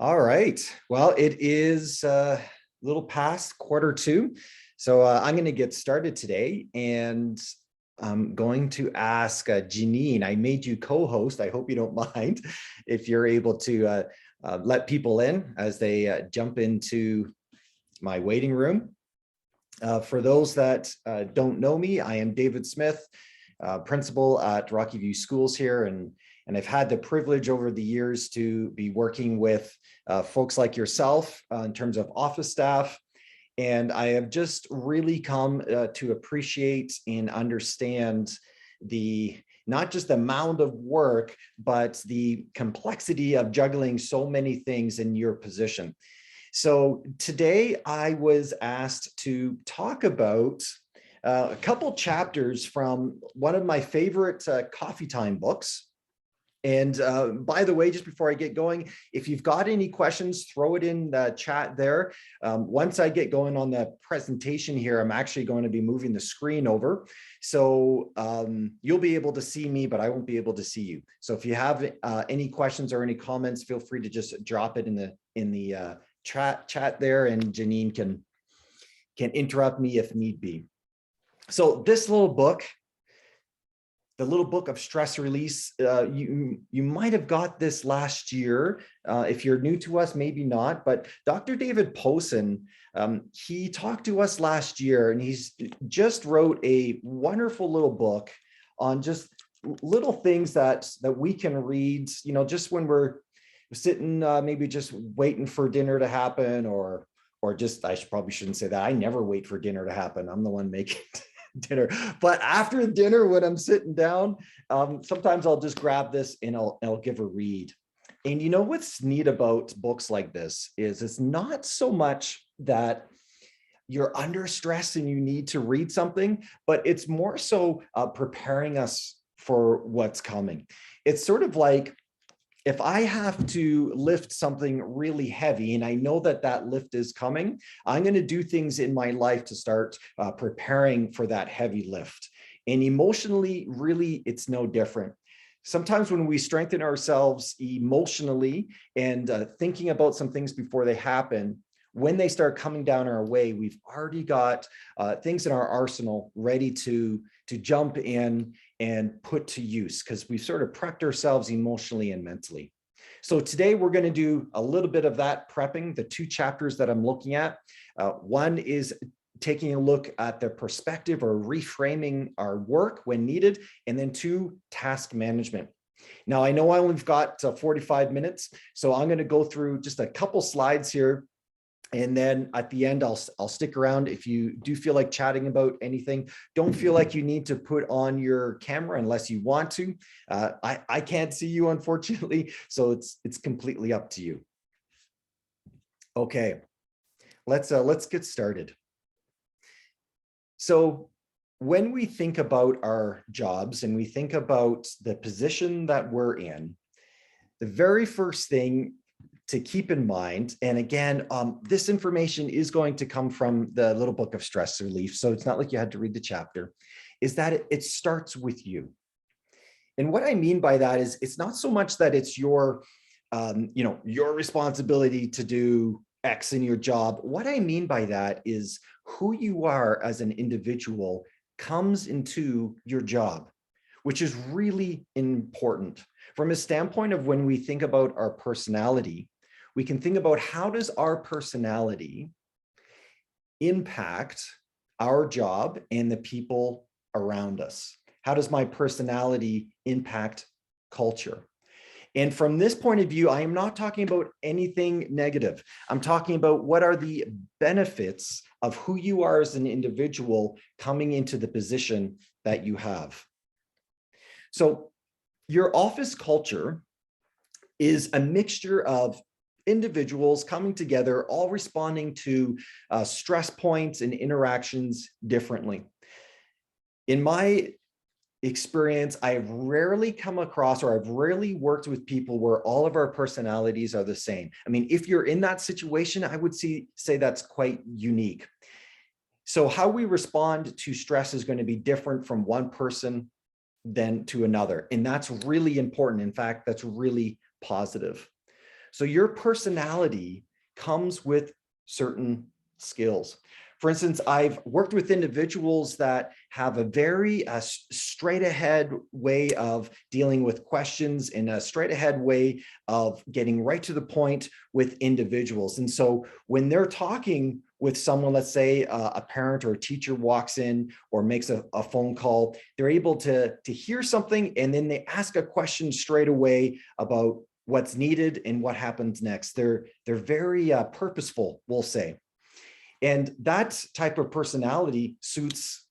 All right. Well, it is a little past quarter two. So I'm going to get started today and I'm going to ask Janine. I made you co-host. I hope you don't mind if you're able to let people in as they jump into my waiting room. For those that don't know me, I am David Smith, principal at Rocky View Schools here, and I've had the privilege over the years to be working with folks like yourself in terms of office staff. And I have just really come to appreciate and understand not just the amount of work, but the complexity of juggling so many things in your position. So today I was asked to talk about a couple chapters from one of my favorite coffee time books. And by the way, just before I get going, if you've got any questions, throw it in the chat there. Once I get going on the presentation here, I'm actually going to be moving the screen over. So you'll be able to see me, but I won't be able to see you. So if you have any questions or any comments, feel free to just drop it in the chat there, and Janine can interrupt me if need be. So this little book, the little book of stress release, you might have got this last year. If you're new to us, maybe not, but Dr. David Posen, he talked to us last year, and he's just wrote a wonderful little book on just little things that we can read, just when we're sitting, maybe just waiting for dinner to happen, or just, probably shouldn't say that. I never wait for dinner to happen. I'm the one making dinner. But after dinner, when I'm sitting down, sometimes I'll just grab this and I'll give a read. And what's neat about books like this is it's not so much that you're under stress and you need to read something, but it's more so preparing us for what's coming. It's sort of like, if I have to lift something really heavy and I know that lift is coming, I'm going to do things in my life to start preparing for that heavy lift. And emotionally, really, it's no different. Sometimes when we strengthen ourselves emotionally and thinking about some things before they happen, when they start coming down our way, we've already got things in our arsenal ready to jump in and put to use, because we've sort of prepped ourselves emotionally and mentally. So today we're going to do a little bit of that prepping. The two chapters that I'm looking at, one is taking a look at the perspective or reframing our work when needed, and then two, task management. Now, I know I only got 45 minutes, so I'm going to go through just a couple slides here. And then at the end, I'll stick around. If you do feel like chatting about anything, don't feel like you need to put on your camera unless you want to. I can't see you, unfortunately, so it's completely up to you. Okay, let's get started. So when we think about our jobs and we think about the position that we're in, the very first thing to keep in mind, and again, this information is going to come from the little book of stress relief, so it's not like you had to read the chapter, is that it starts with you. And what I mean by that is, it's not so much that it's your responsibility to do X in your job. What I mean by that is who you are as an individual comes into your job, which is really important. From a standpoint of when we think about our personality, we can think about, how does our personality impact our job and the people around us? How does my personality impact culture? And from this point of view, I am not talking about anything negative. I'm talking about what are the benefits of who you are as an individual coming into the position that you have. So your office culture is a mixture of individuals coming together, all responding to stress points and interactions differently. In my experience, I've rarely come across, or I've rarely worked with people where all of our personalities are the same. I mean, if you're in that situation, I would say that's quite unique. So how we respond to stress is going to be different from one person than to another. And that's really important. In fact, that's really positive. So your personality comes with certain skills. For instance, I've worked with individuals that have a very straight ahead way of dealing with questions and a straight ahead way of getting right to the point with individuals. And so when they're talking with someone, let's say a parent or a teacher walks in or makes a phone call, they're able to hear something and then they ask a question straight away about what's needed and what happens next. They're very purposeful, we'll say. And that type of personality suits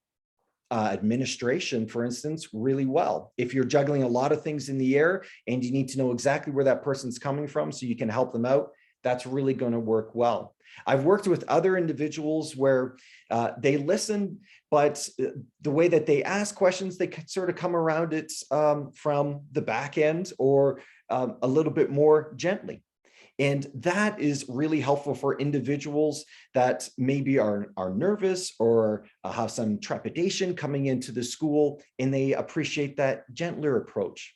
administration, for instance, really well. If you're juggling a lot of things in the air and you need to know exactly where that person's coming from so you can help them out, that's really going to work well. I've worked with other individuals where they listen, but the way that they ask questions, they sort of come around it from the back end or a little bit more gently. And that is really helpful for individuals that maybe are nervous or have some trepidation coming into the school, and they appreciate that gentler approach.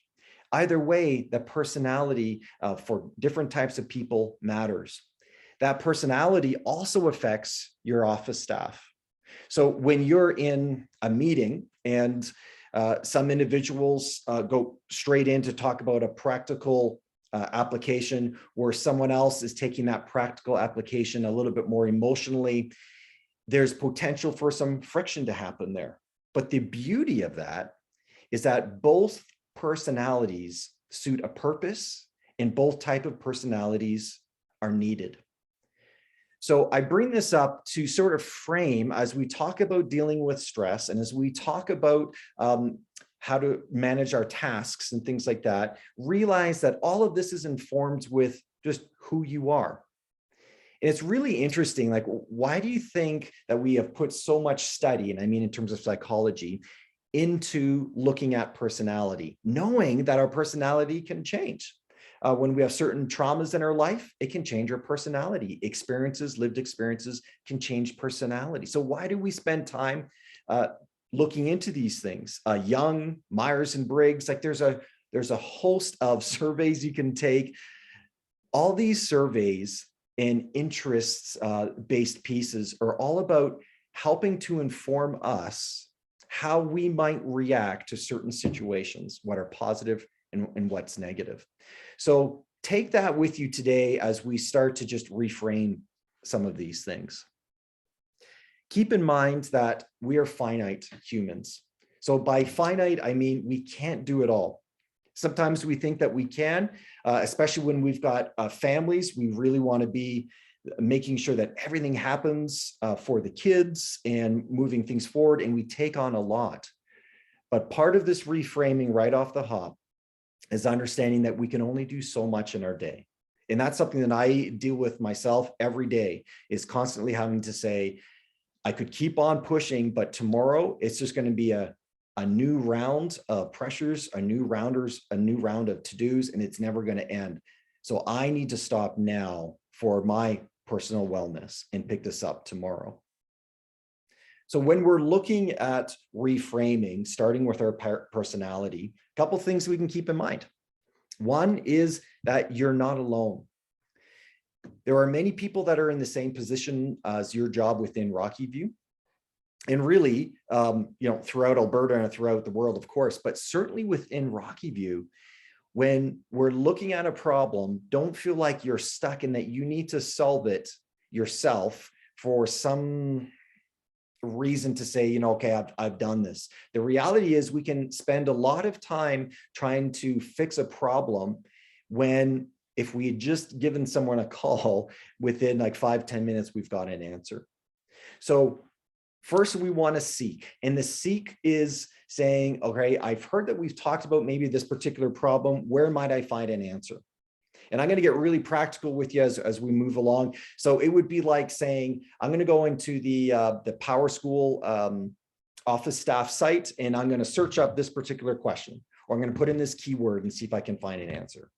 Either way, the personality for different types of people matters. That personality also affects your office staff. So when you're in a meeting and some individuals go straight in to talk about a practical application where someone else is taking that practical application a little bit more emotionally, there's potential for some friction to happen there. But the beauty of that is that both personalities suit a purpose and both type of personalities are needed. So I bring this up to sort of frame as we talk about dealing with stress and as we talk about how to manage our tasks and things like that, realize that all of this is informed with just who you are. And it's really interesting, like, why do you think that we have put so much study, and I mean in terms of psychology, into looking at personality, knowing that our personality can change? When we have certain traumas in our life, it can change our personality. Experiences, lived experiences can change personality. So why do we spend time looking into these things? Young, Myers and Briggs, like there's a host of surveys you can take. All these surveys and interests based pieces are all about helping to inform us how we might react to certain situations, what are positive and what's negative. So take that with you today as we start to just reframe some of these things. Keep in mind that we are finite humans. So by finite, I mean we can't do it all. Sometimes we think that we can, especially when we've got families. We really want to be making sure that everything happens for the kids and moving things forward, and we take on a lot. But part of this reframing right off the hop is understanding that we can only do so much in our day. And that's something that I deal with myself every day, is constantly having to say, I could keep on pushing, but tomorrow it's just going to be a new round of pressures, a new round of to-dos, and it's never going to end. So I need to stop now for my personal wellness and pick this up tomorrow. So when we're looking at reframing, starting with our personality, a couple things we can keep in mind. One is that you're not alone. There are many people that are in the same position as your job within Rocky View. And really, throughout Alberta and throughout the world, of course, but certainly within Rocky View, when we're looking at a problem, don't feel like you're stuck in that you need to solve it yourself for some reason to say, okay, I've done this. The reality is we can spend a lot of time trying to fix a problem when if we had just given someone a call within like 5-10 minutes, we've got an answer. So first we want to seek, and the seek is saying, okay, I've heard that we've talked about maybe this particular problem. Where might I find an answer? And I'm going to get really practical with you as we move along. So it would be like saying, I'm going to go into the PowerSchool office staff site, and I'm going to search up this particular question, or I'm going to put in this keyword and see if I can find an answer.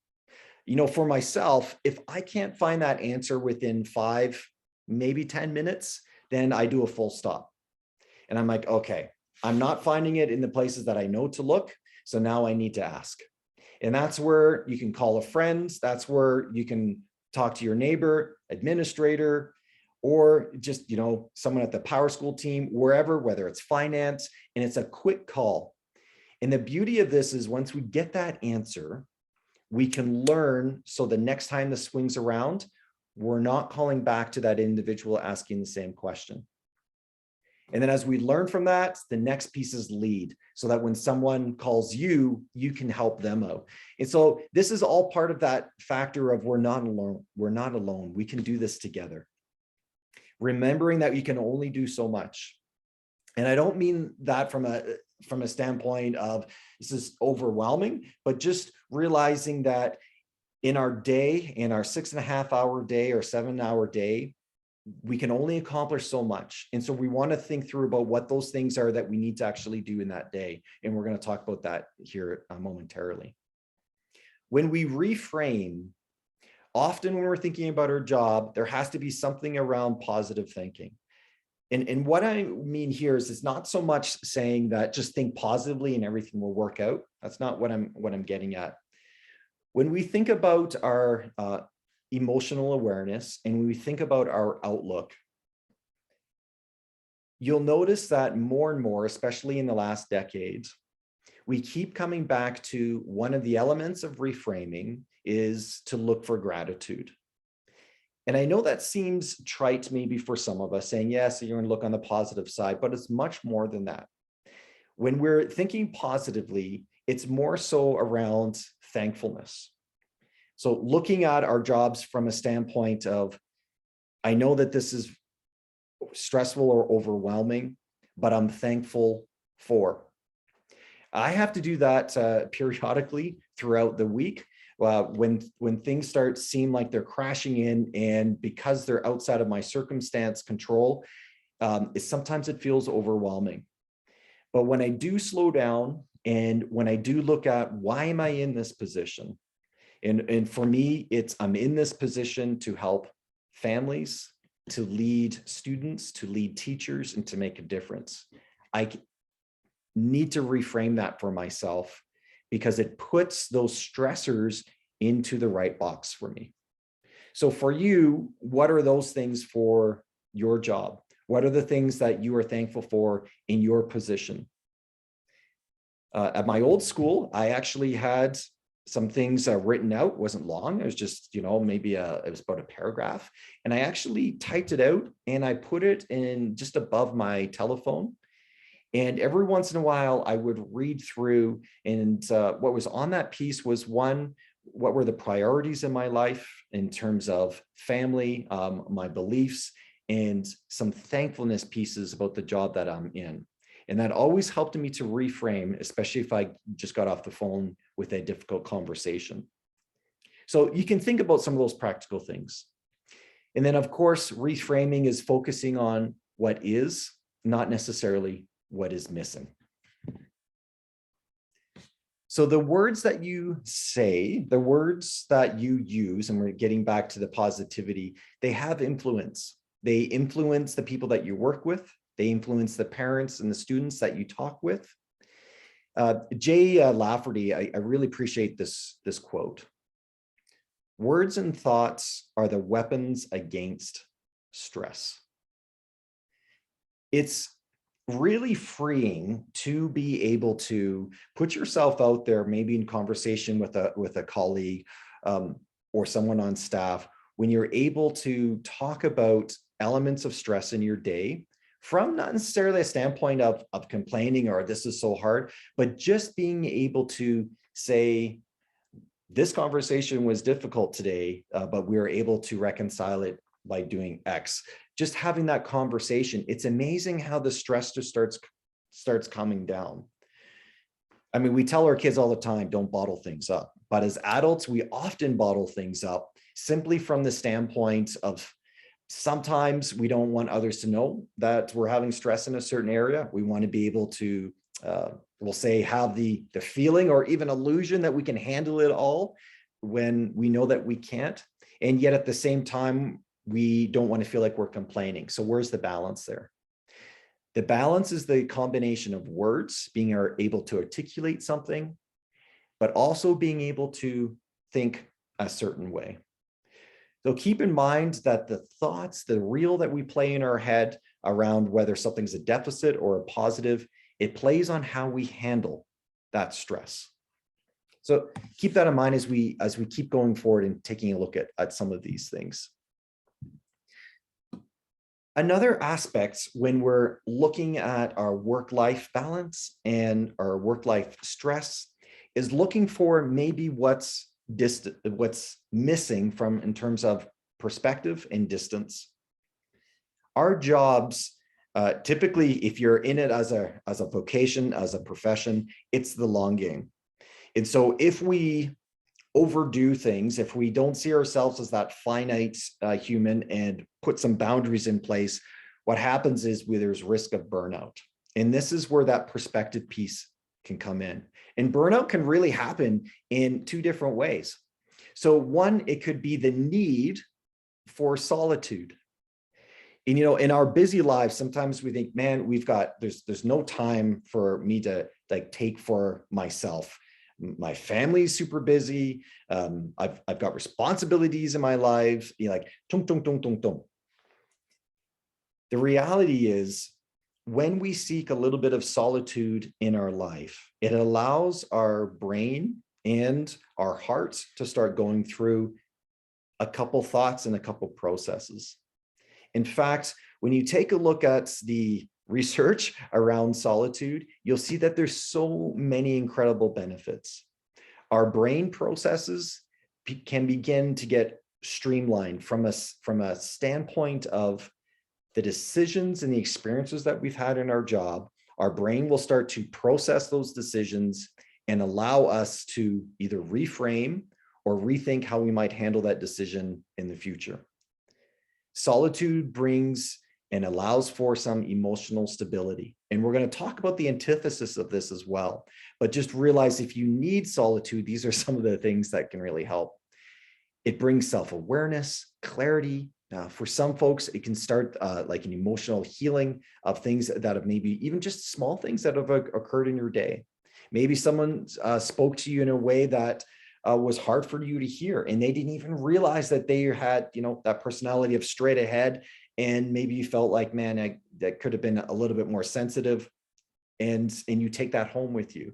For myself, if I can't find that answer within 5, maybe 10 minutes, then I do a full stop. And I'm like, okay, I'm not finding it in the places that I know to look. So now I need to ask. And that's where you can call a friend. That's where you can talk to your neighbor, administrator, or just, someone at the Power School team, wherever, whether it's finance, and it's a quick call. And the beauty of this is once we get that answer, we can learn. So the next time this swings around, we're not calling back to that individual asking the same question. And then as we learn from that, the next piece is lead, so that when someone calls you, you can help them out. And so this is all part of that factor of we're not alone. We're not alone. We can do this together. Remembering that you can only do so much. And I don't mean that from a standpoint of this is overwhelming, but just realizing that in our day, in our 6.5-hour day or 7-hour day, we can only accomplish so much. And so we want to think through about what those things are that we need to actually do in that day. And we're going to talk about that here momentarily. When we reframe, often when we're thinking about our job, there has to be something around positive thinking. And what I mean here is it's not so much saying that just think positively and everything will work out. That's not what I'm getting at. When we think about our emotional awareness and when we think about our outlook, you'll notice that more and more, especially in the last decade, we keep coming back to one of the elements of reframing is to look for gratitude. And I know that seems trite maybe for some of us, saying, yes, you're going to look on the positive side, but it's much more than that. When we're thinking positively, it's more so around thankfulness. So looking at our jobs from a standpoint of, I know that this is stressful or overwhelming, but I'm thankful for. I have to do that periodically throughout the week. When things start seem like they're crashing in, and because they're outside of my circumstance control, sometimes it feels overwhelming. But when I do slow down and when I do look at why am I in this position? And for me, I'm in this position to help families, to lead students, to lead teachers, and to make a difference. I need to reframe that for myself, because it puts those stressors into the right box for me. So for you, what are those things for your job? What are the things that you are thankful for in your position? At my old school, I actually had some things written out. It wasn't long. It was just, maybe it was about a paragraph. And I actually typed it out and I put it in just above my telephone. And every once in a while, I would read through, and what was on that piece was one, what were the priorities in my life in terms of family, my beliefs, and some thankfulness pieces about the job that I'm in. And that always helped me to reframe, especially if I just got off the phone with a difficult conversation. So you can think about some of those practical things. And then, of course, reframing is focusing on what is, not necessarily what is missing. So the words that you say, the words that you use, and we're getting back to the positivity, they have influence. They influence the people that you work with. They influence the parents and the students that you talk with. Jay Lafferty, I really appreciate this quote. Words and thoughts are the weapons against stress. It's really freeing to be able to put yourself out there, maybe in conversation with a colleague or someone on staff, when you're able to talk about elements of stress in your day from not necessarily a standpoint of complaining or this is so hard, but just being able to say, this conversation was difficult today, but we were able to reconcile it by doing X. Just having that conversation, it's amazing how the stress just starts coming down. I mean, we tell our kids all the time, don't bottle things up. But as adults, we often bottle things up simply from the standpoint of sometimes we don't want others to know that we're having stress in a certain area. We want to be able to, we'll say, have the feeling or even illusion that we can handle it all when we know that we can't. And yet at the same time, we don't want to feel like we're complaining. So where's the balance there? The balance is the combination of words, being able to articulate something, but also being able to think a certain way. So keep in mind that the thoughts, the reel that we play in our head around whether something's a deficit or a positive, it plays on how we handle that stress. So keep that in mind as we keep going forward and taking a look at some of these things. Another aspect when we're looking at our work-life balance and our work-life stress is looking for maybe what's missing from in terms of perspective and distance. Our jobs, typically, if you're in it as a vocation, as a profession, it's the long game. And so if we overdo things, if we don't see ourselves as that finite human and put some boundaries in place, what happens is there's risk of burnout. And this is where that perspective piece can come in. And burnout can really happen in two different ways. So one, it could be the need for solitude. And, in our busy lives, sometimes we think, man, there's no time for me to take for myself. My family's super busy. I've got responsibilities in my life. Tung, tung, tung, tung, tung. The reality is, when we seek a little bit of solitude in our life, it allows our brain and our heart to start going through a couple thoughts and a couple processes. In fact, when you take a look at the research around solitude, you'll see that there's so many incredible benefits. Our brain processes can begin to get streamlined from a standpoint of the decisions and the experiences that we've had in our job. Our brain will start to process those decisions and allow us to either reframe or rethink how we might handle that decision in the future. Solitude brings and allows for some emotional stability. And we're going to talk about the antithesis of this as well. But just realize, if you need solitude, these are some of the things that can really help. It brings self-awareness, clarity. For some folks, it can start like an emotional healing of things that have maybe even just small things that have occurred in your day. Maybe someone spoke to you in a way that was hard for you to hear, and they didn't even realize that they had, that personality of straight ahead. And maybe you felt like, man, that could have been a little bit more sensitive, and you take that home with you.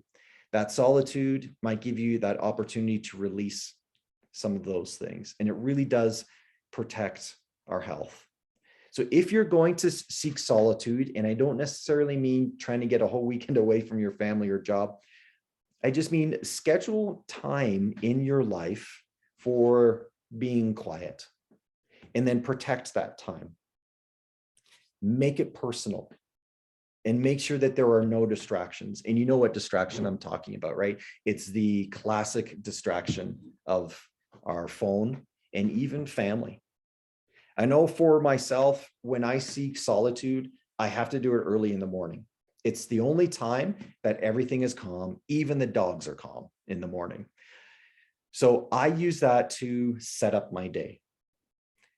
That solitude might give you that opportunity to release some of those things. And it really does protect our health. So if you're going to seek solitude, and I don't necessarily mean trying to get a whole weekend away from your family or job, I just mean schedule time in your life for being quiet, and then protect that time. Make it personal, and make sure that there are no distractions. And you know what distraction I'm talking about, right? It's the classic distraction of our phone and even family. I know for myself, when I seek solitude, I have to do it early in the morning. It's the only time that everything is calm. Even the dogs are calm in the morning. So I use that to set up my day.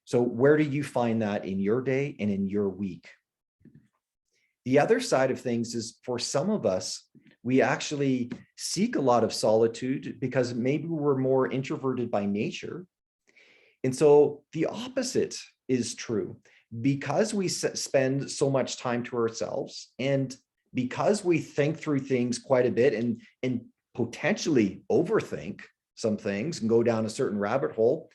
So where do you find that in your day and in your week? The other side of things is, for some of us, we actually seek a lot of solitude because maybe we're more introverted by nature. And so the opposite is true. Because we spend so much time to ourselves, and because we think through things quite a bit and potentially overthink some things and go down a certain rabbit hole,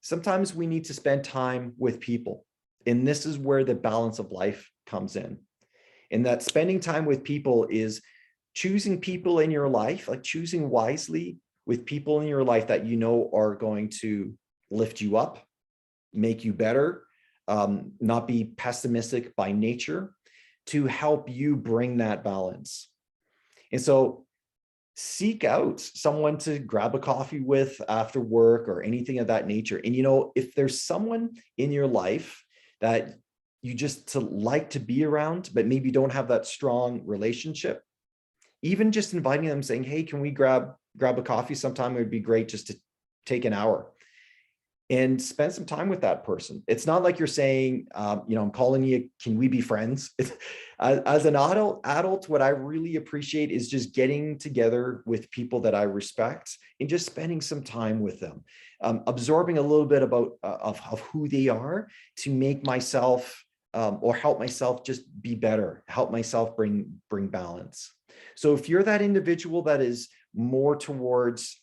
sometimes we need to spend time with people. And this is where the balance of life comes in. And that spending time with people is choosing people in your life, like choosing wisely with people in your life that you know are going to lift you up, make you better, not be pessimistic by nature, to help you bring that balance. And so seek out someone to grab a coffee with after work or anything of that nature. And, if there's someone in your life that you just like to be around, but maybe don't have that strong relationship, even just inviting them, saying, hey, can we grab a coffee sometime? It would be great just to take an hour. and spend some time with that person. It's not like you're saying, I'm calling you, can we be friends? As an adult, what I really appreciate is just getting together with people that I respect and just spending some time with them, absorbing a little bit about of who they are to make myself or help myself just be better, help myself bring balance. So if you're that individual that is more towards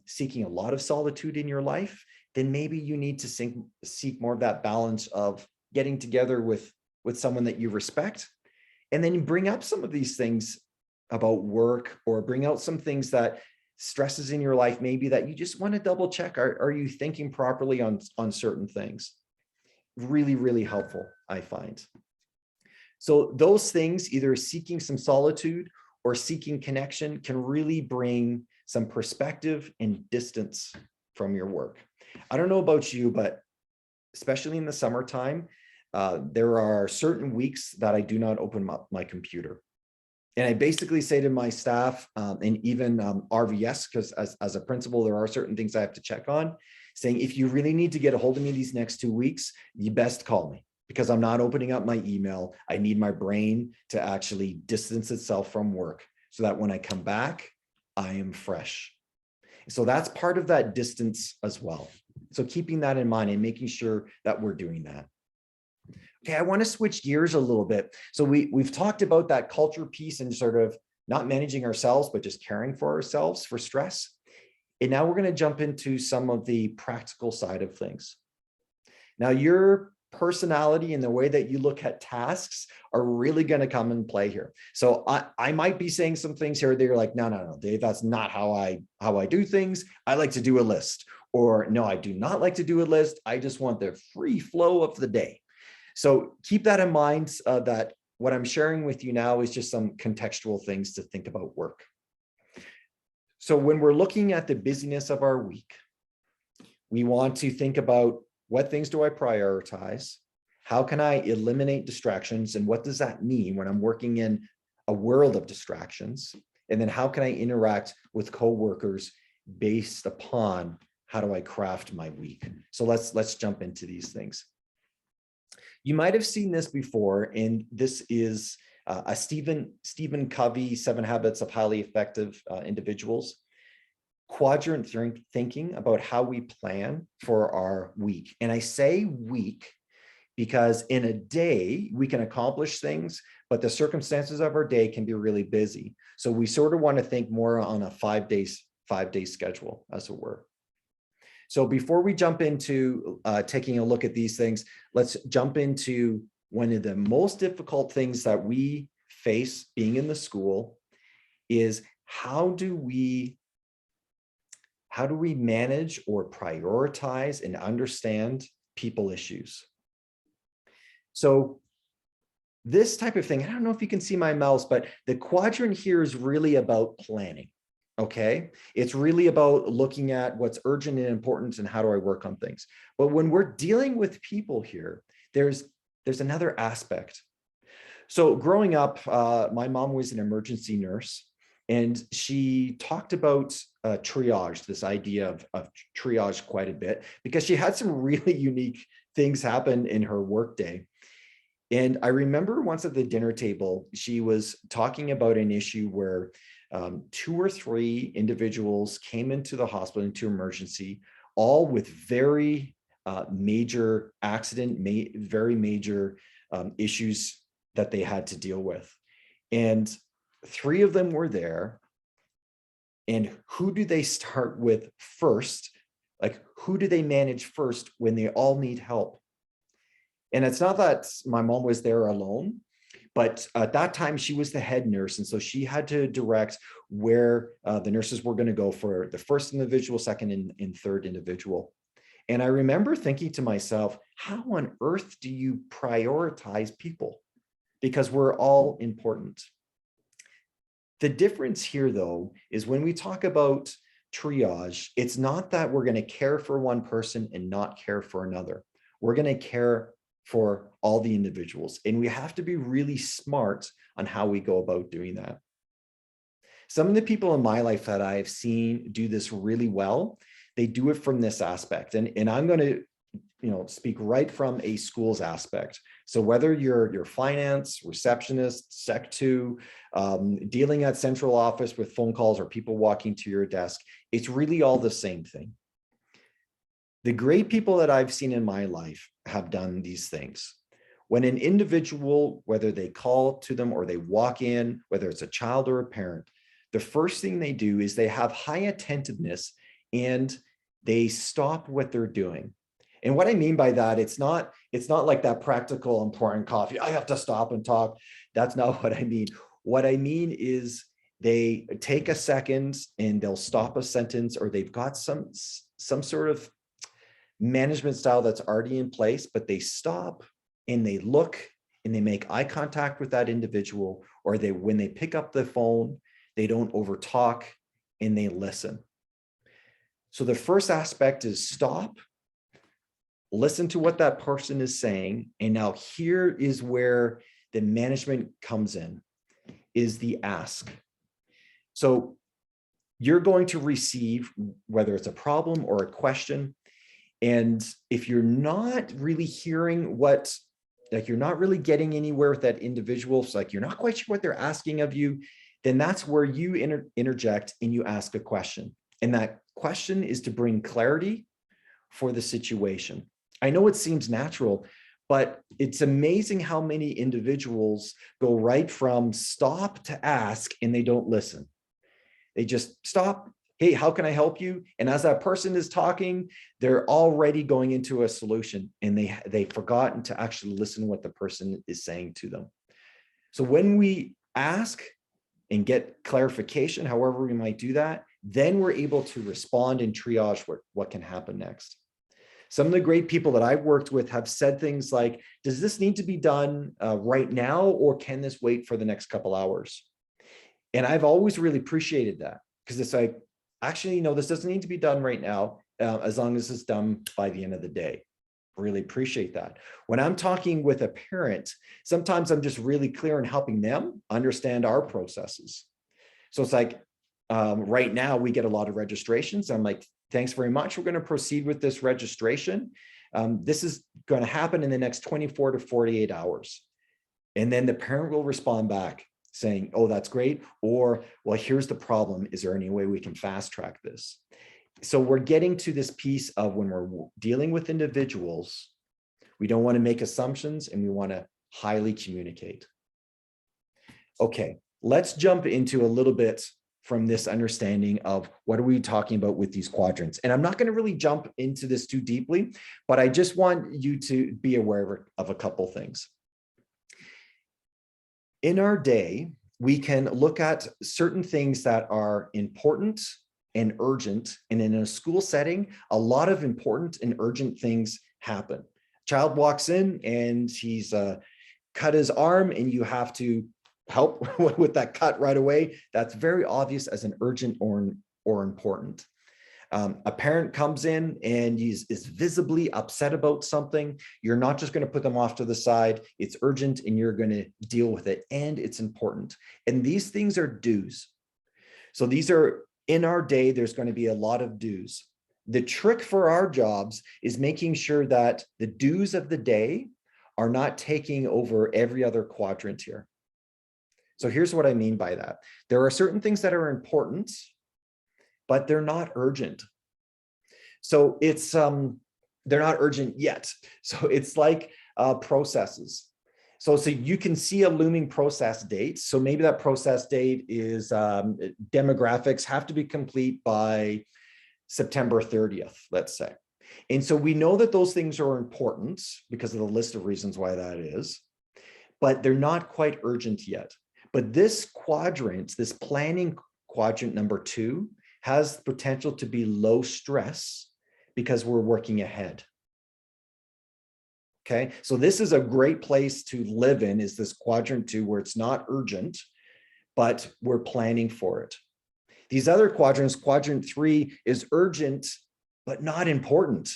seeking a lot of solitude in your life, then maybe you need to seek more of that balance of getting together with someone that you respect. And then you bring up some of these things about work, or bring out some things that stresses in your life, maybe that you just want to double check. Are you thinking properly on certain things? Really, really helpful, I find. So those things, either seeking some solitude or seeking connection, can really bring some perspective and distance from your work. I don't know about you, but especially in the summertime, there are certain weeks that I do not open up my computer. And I basically say to my staff and even RVS, because as a principal, there are certain things I have to check on, saying, if you really need to get a hold of me these next 2 weeks, you best call me, because I'm not opening up my email. I need my brain to actually distance itself from work so that when I come back, I am fresh. So that's part of that distance as well. So keeping that in mind and making sure that we're doing that. Okay, I want to switch gears a little bit. So we've talked about that culture piece and sort of not managing ourselves, but just caring for ourselves for stress. And now we're going to jump into some of the practical side of things. Now, your personality and the way that you look at tasks are really going to come in play here. So I might be saying some things here that you're like, no, Dave, that's not how I do things. I like to do a list. Or no, I do not like to do a list. I just want the free flow of the day. So keep that in mind, that what I'm sharing with you now is just some contextual things to think about work. So when we're looking at the busyness of our week, we want to think about, what things do I prioritize? How can I eliminate distractions? And what does that mean when I'm working in a world of distractions? And then how can I interact with coworkers based upon how do I craft my week? So let's jump into these things. You might have seen this before, and this is a Stephen Covey, 7 Habits of Highly Effective Individuals. Quadrant thinking about how we plan for our week. And I say week because in a day, we can accomplish things, but the circumstances of our day can be really busy. So we sort of want to think more on a 5-day schedule, as it were. So before we jump into taking a look at these things, let's jump into one of the most difficult things that we face being in the school is how do we manage or prioritize and understand people issues? So this type of thing, I don't know if you can see my mouse, but the quadrant here is really about planning. Okay, it's really about looking at what's urgent and important and how do I work on things. But when we're dealing with people here, there's another aspect. So growing up, my mom was an emergency nurse, and she talked about triage, this idea of triage quite a bit, because she had some really unique things happen in her workday. And I remember once at the dinner table, she was talking about an issue where 2 or 3 individuals came into the hospital, into emergency, all with very major accident, very major issues that they had to deal with. And 3 of them were there. And who do they start with first? Like, who do they manage first when they all need help? And it's not that my mom was there alone, but at that time she was the head nurse. And so she had to direct where the nurses were going to go for the first individual, second and third individual. And I remember thinking to myself, how on earth do you prioritize people? Because we're all important. The difference here, though, is when we talk about triage, it's not that we're going to care for one person and not care for another. We're going to care for all the individuals, and we have to be really smart on how we go about doing that. Some of the people in my life that I've seen do this really well, they do it from this aspect. And I'm going to, speak right from a school's aspect. So whether you're finance, receptionist, sec two, dealing at central office with phone calls or people walking to your desk, it's really all the same thing. The great people that I've seen in my life have done these things. When an individual, whether they call to them or they walk in, whether it's a child or a parent, the first thing they do is they have high attentiveness and they stop what they're doing. And what I mean by that, it's not like that practical and pouring coffee, I have to stop and talk. That's not what I mean. What I mean is they take a second and they'll stop a sentence, or they've got some sort of management style that's already in place, but they stop and they look and they make eye contact with that individual, or when they pick up the phone, they don't overtalk and they listen. So the first aspect is stop, listen to what that person is saying. And now here is where the management comes in, is the ask. So you're going to receive, whether it's a problem or a question, and if you're not really hearing you're not really getting anywhere with that individual, so you're not quite sure what they're asking of you, then that's where you interject and you ask a question. And that question is to bring clarity for the situation. I know it seems natural, but it's amazing how many individuals go right from stop to ask and they don't listen. They just stop. Hey, how can I help you? And as that person is talking, they're already going into a solution, and they've forgotten to actually listen to what the person is saying to them. So when we ask and get clarification, however we might do that, then we're able to respond and triage what can happen next. Some of the great people that I've worked with have said things like, does this need to be done right now, or can this wait for the next couple hours? And I've always really appreciated that, because it's like, actually, no, this doesn't need to be done right now, as long as it's done by the end of the day. Really appreciate that. When I'm talking with a parent, sometimes I'm just really clear in helping them understand our processes. So it's like, right now we get a lot of registrations. I'm like, thanks very much. We're going to proceed with this registration. This is going to happen in the next 24 to 48 hours. And then the parent will respond back saying, oh, that's great. Or, well, here's the problem. Is there any way we can fast track this? So we're getting to this piece of, when we're dealing with individuals, we don't want to make assumptions and we want to highly communicate. Okay, let's jump into a little bit from this understanding of what are we talking about with these quadrants. And I'm not going to really jump into this too deeply, but I just want you to be aware of a couple things. In our day, we can look at certain things that are important and urgent. And in a school setting, a lot of important and urgent things happen. Child walks in and he's cut his arm, and you have to help with that cut right away. That's very obvious as an urgent or important. A parent comes in and is visibly upset about something. You're not just going to put them off to the side. It's urgent and you're going to deal with it, and it's important. And these things are dues. So these are, in our day, there's going to be a lot of dues. The trick for our jobs is making sure that the dues of the day are not taking over every other quadrant here. So here's what I mean by that. There are certain things that are important, but they're not urgent. So it's, they're not urgent yet. So it's like processes. So you can see a looming process date. So maybe that process date is demographics have to be complete by September 30th, let's say. And so we know that those things are important because of the list of reasons why that is, but they're not quite urgent yet. But this quadrant, this planning quadrant number 2, has the potential to be low stress because we're working ahead. Okay, so this is a great place to live in, is this quadrant 2, where it's not urgent, but we're planning for it. These other quadrants, quadrant 3 is urgent, but not important.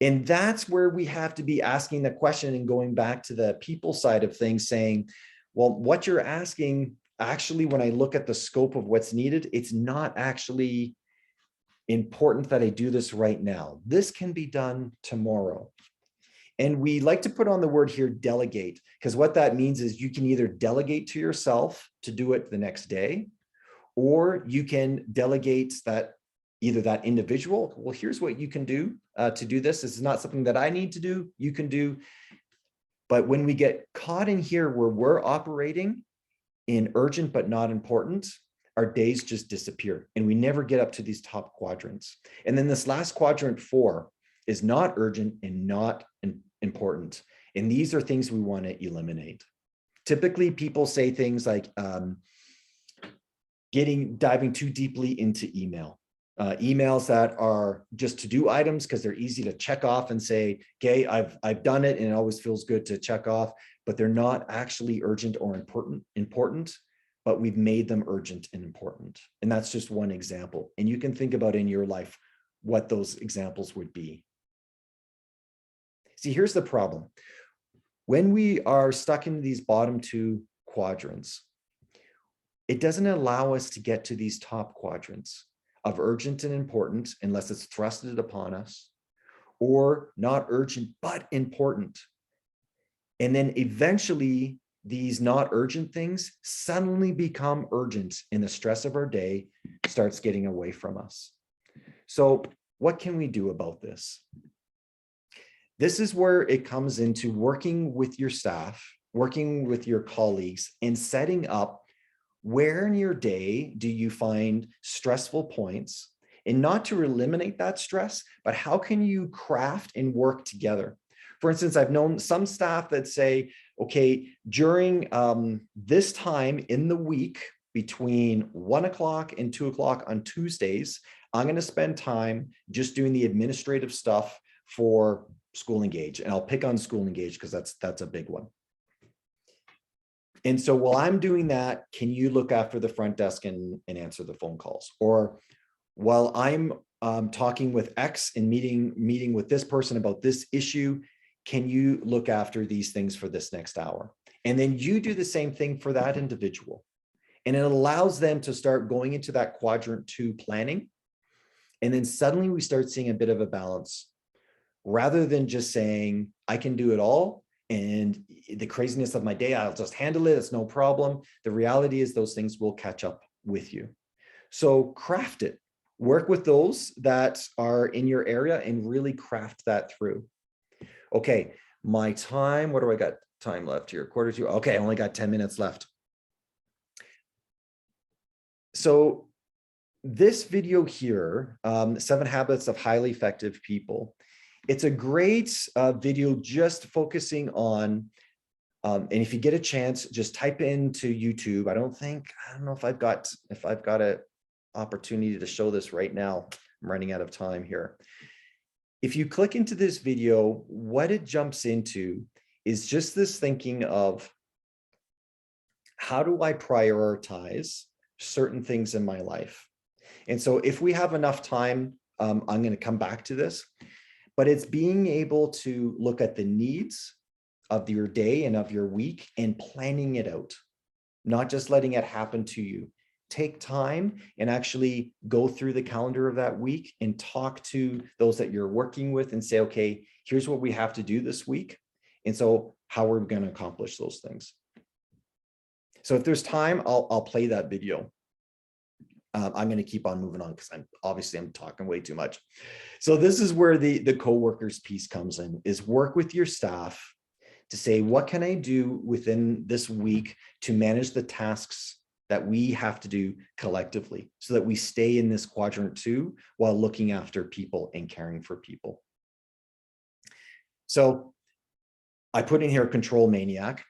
And that's where we have to be asking the question and going back to the people side of things, saying, well, what you're asking, actually, when I look at the scope of what's needed, it's not actually important that I do this right now. This can be done tomorrow. And we like to put on the word here, delegate, because what that means is you can either delegate to yourself to do it the next day, or you can delegate that either that individual, well, here's what you can do to do this. This is not something that I need to do, you can do. But when we get caught in here where we're operating in urgent but not important, our days just disappear and we never get up to these top quadrants. And then this last quadrant 4 is not urgent and not important. And these are things we want to eliminate. Typically, people say things like diving too deeply into email. Emails that are just to-do items because they're easy to check off and say, okay, I've done it, and it always feels good to check off, but they're not actually urgent or important, but we've made them urgent and important. And that's just one example. And you can think about in your life what those examples would be. See, here's the problem. When we are stuck in these bottom 2 quadrants, it doesn't allow us to get to these top quadrants of urgent and important unless it's thrusted upon us, or not urgent but important. And then eventually these not urgent things suddenly become urgent, and the stress of our day starts getting away from us. So what can we do about this? This is where it comes into working with your staff, working with your colleagues, and setting up where in your day do you find stressful points, and not to eliminate that stress, but how can you craft and work together? For instance, I've known some staff that say, okay, during this time in the week between 1 o'clock and 2 o'clock on Tuesdays, I'm going to spend time just doing the administrative stuff for School Engage. And I'll pick on School Engage because that's a big one. And so while I'm doing that, can you look after the front desk and answer the phone calls? Or while I'm talking with X and meeting with this person about this issue, can you look after these things for this next hour? And then you do the same thing for that individual. And it allows them to start going into that quadrant 2 planning. And then suddenly we start seeing a bit of a balance, rather than just saying, I can do it all, and the craziness of my day, I'll just handle it, it's no problem. The reality is those things will catch up with you. So craft it. Work with those that are in your area and really craft that through. Okay, my time, what do I got time left here? 1/4 to, okay, I only got 10 minutes left. So this video here, 7 Habits of Highly Effective People, it's a great video just focusing on, and if you get a chance, just type into YouTube. I don't know if I've got an opportunity to show this right now. I'm running out of time here. If you click into this video, what it jumps into is just this thinking of, how do I prioritize certain things in my life? And so if we have enough time, I'm going to come back to this. But it's being able to look at the needs of your day and of your week and planning it out, not just letting it happen to you. Take time and actually go through the calendar of that week and talk to those that you're working with and say, okay, here's what we have to do this week. And so how are we going to accomplish those things? So if there's time, I'll play that video. I'm going to keep on moving on because I'm talking way too much. So this is where the coworkers piece comes in, is work with your staff to say, what can I do within this week to manage the tasks that we have to do collectively, so that we stay in this quadrant 2 while looking after people and caring for people. So I put in here control maniac,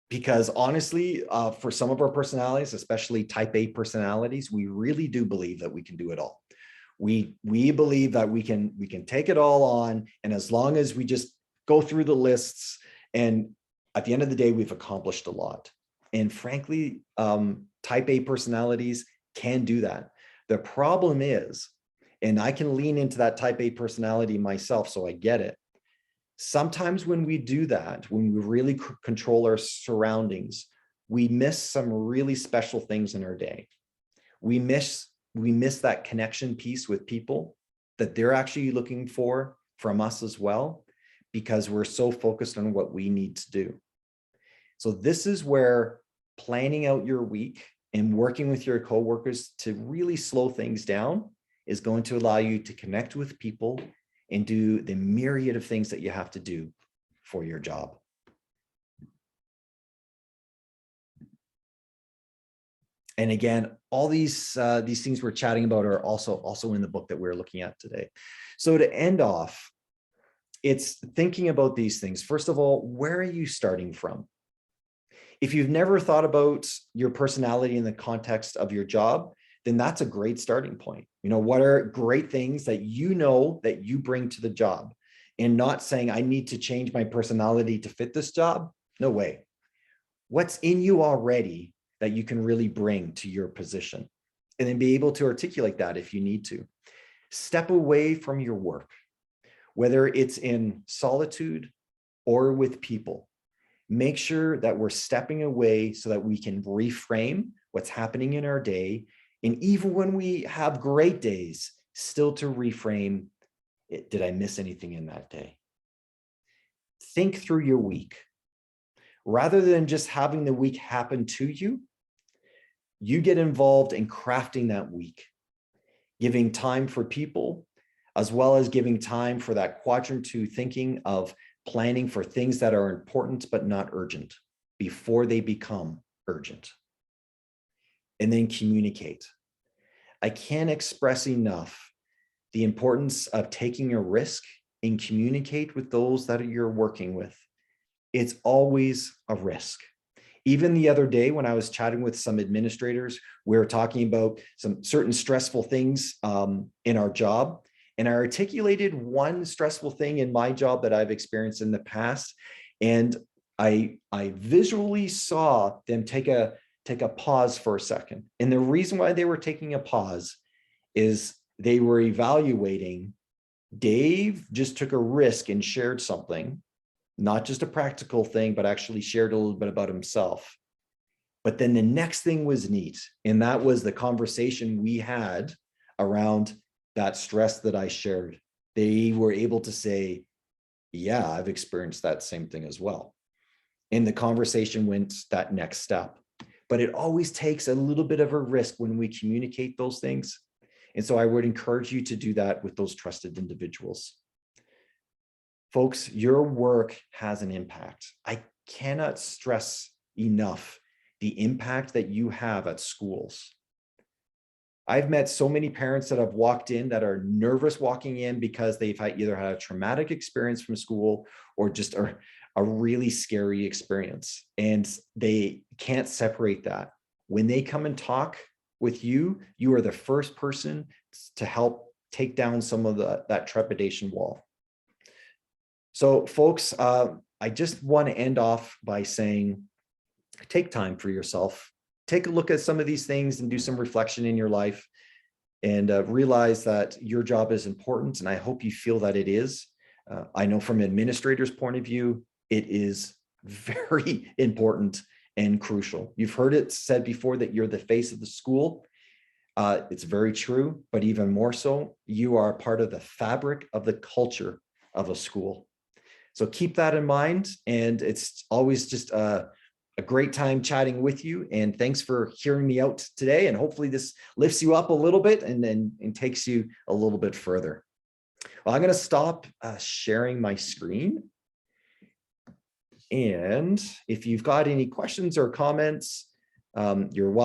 because honestly, for some of our personalities, especially type A personalities, we really do believe that we can do it all. We believe that we can take it all on, and as long as we just go through the lists, and at the end of the day, we've accomplished a lot. And frankly, type A personalities can do that. The problem is, and I can lean into that type A personality myself, so I get it. Sometimes when we do that, when we really control our surroundings, we miss some really special things in our day. We miss we miss that connection piece with people that they're actually looking for from us as well, because we're so focused on what we need to do. So this is where planning out your week and working with your coworkers to really slow things down is going to allow you to connect with people and do the myriad of things that you have to do for your job. And again, all these things we're chatting about are also in the book that we're looking at today. So to end off, it's thinking about these things. First of all, where are you starting from? If you've never thought about your personality in the context of your job, then that's a great starting point. You know, what are great things that you know that you bring to the job, and not saying I need to change my personality to fit this job? No way. What's in you already that you can really bring to your position, and then be able to articulate that if you need to. Step away from your work, whether it's in solitude or with people. Make sure that we're stepping away so that we can reframe what's happening in our day. And even when we have great days, still to reframe it. Did I miss anything in that day? Think through your week. Rather than just having the week happen to you, you get involved in crafting that week, giving time for people, as well as giving time for that quadrant 2 thinking of planning for things that are important but not urgent before they become urgent. And then communicate. I can't express enough the importance of taking a risk and communicate with those that you're working with. It's always a risk. Even the other day when I was chatting with some administrators, we were talking about some certain stressful things in our job. And I articulated one stressful thing in my job that I've experienced in the past. And I visually saw them take a pause for a second. And the reason why they were taking a pause is they were evaluating, Dave just took a risk and shared something, not just a practical thing, but actually shared a little bit about himself. But then the next thing was neat. And that was the conversation we had around that stress that I shared. They were able to say, yeah, I've experienced that same thing as well. And the conversation went that next step. But it always takes a little bit of a risk when we communicate those things. And so I would encourage you to do that with those trusted individuals. Folks, your work has an impact. I cannot stress enough the impact that you have at schools. I've met so many parents that have walked in that are nervous walking in because they've either had a traumatic experience from school or just a really scary experience, and they can't separate that. When they come and talk with you, you are the first person to help take down some of that trepidation wall. So folks, I just want to end off by saying, take time for yourself. Take a look at some of these things and do some reflection in your life, and realize that your job is important. And I hope you feel that it is. I know from an administrator's point of view, it is very important and crucial. You've heard it said before that you're the face of the school. It's very true, but even more so, you are part of the fabric of the culture of a school. So keep that in mind. And it's always just a great time chatting with you. And thanks for hearing me out today. And hopefully this lifts you up a little bit and takes you a little bit further. Well, I'm going to stop sharing my screen. And if you've got any questions or comments, you're welcome.